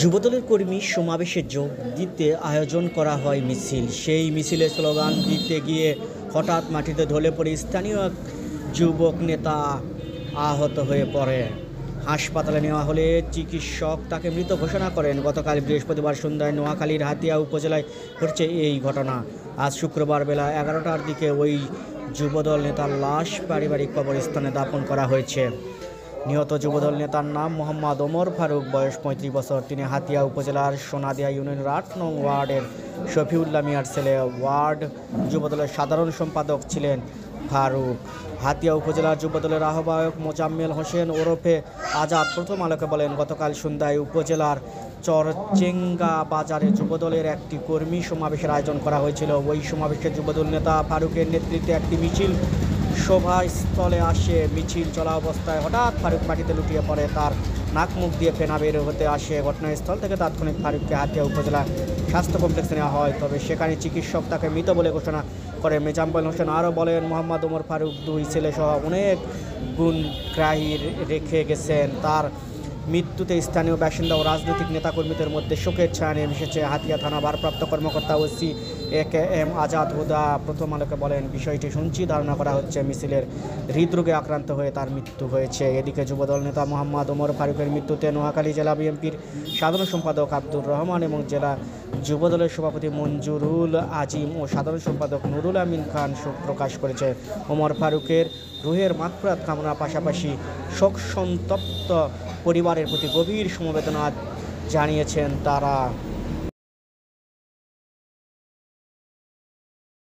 যুবদলের কর্মী সমাবেশে যোগ দিতে আয়োজন করা হয় মিছিল। সেই মিছিলে স্লোগান দিতে গিয়ে হঠাৎ মাটিতে ঢলে পড়ে স্থানীয় এক যুবক নেতা আহত হয়ে পড়ে। হাসপাতালে নেওয়া হলে চিকিৎসক তাকে মৃত ঘোষণা করেন। গতকাল বৃহস্পতিবার সন্ধ্যায় নোয়াখালীর হাতিয়া উপজেলায় ঘটেছে এই ঘটনা। আজ শুক্রবার বেলা 11টার দিকে ওই যুবদল নেতার লাশ পারিবারিক কবরস্থানে দাফন করা হয়েছে। নিহত যুবদল নেতার নাম মোহাম্মদ ওমর ফারুক, বয়স 35 বছর। তিনি হাতিয়া উপজেলার সোনাদিয়া ইউনিয়নের 8 নং ওয়ার্ডের শফিউল্লাহ মিয়ার ছেলে। ওয়ার্ড যুবদলের সাধারণ সম্পাদক ছিলেন ফারুক। হাতিয়া উপজেলার যুবদলের আহ্বায়ক মোজাম্মেল হোসেন ওরফে আজাদ প্রথম আলোকে বলেন, গতকাল সন্ধ্যায় উপজেলার চরচেঙ্গা বাজারে যুবদলের একটি কর্মী সমাবেশের আয়োজন করা হয়েছিল। ওই সমাবেশে যুবদল নেতা ফারুকের নেতৃত্বে একটি মিছিল সভাস্থলে আসে। মিছিল চলা অবস্থায় হঠাৎ ফারুক মাটিতে লুটিয়ে পড়ে। তার নাক মুখ দিয়ে ফেনা বের হতে আসে। ঘটনাস্থল থেকে তাৎক্ষণিক ফারুককে হাতিয়া উপজেলা স্বাস্থ্য কমপ্লেক্সে নেওয়া হয়, তবে সেখানে চিকিৎসক তাকে মৃত বলে ঘোষণা করে। মোজাম্মেল হোসেন আরও বলেন, মোহাম্মদ ওমর ফারুক 2 ছেলেসহ অনেক গুণ গ্রাহী রেখে গেছেন। তার মৃত্যুতে স্থানীয় বাসিন্দা ও রাজনৈতিক নেতাকর্মীদের মধ্যে শোকের ছায়া নেমে এসেছে। হাতিয়া থানা ভারপ্রাপ্ত কর্মকর্তা ওসি AKM আজাদ হুদা প্রথম আলোকে বলেন, বিষয়টি শুনছি, ধারণা করা হচ্ছে মিছিলের হৃদরোগে আক্রান্ত হয়ে তার মৃত্যু হয়েছে। এদিকে যুবদল নেতা মোহাম্মদ ওমর ফারুকের মৃত্যুতে নোয়াখালী জেলা বিএনপির সাধারণ সম্পাদক আব্দুর রহমান এবং জেলা যুবদলের সভাপতি মঞ্জুরুল আজিম ও সাধারণ সম্পাদক নুরুল আমিন খান শোক প্রকাশ করেছে। ওমর ফারুকের রুহের মাগফিরাত কামনার পাশাপাশি শোক সন্তপ্ত পরিবারের প্রতি গভীর সমবেদনা জানিয়েছেন তারা।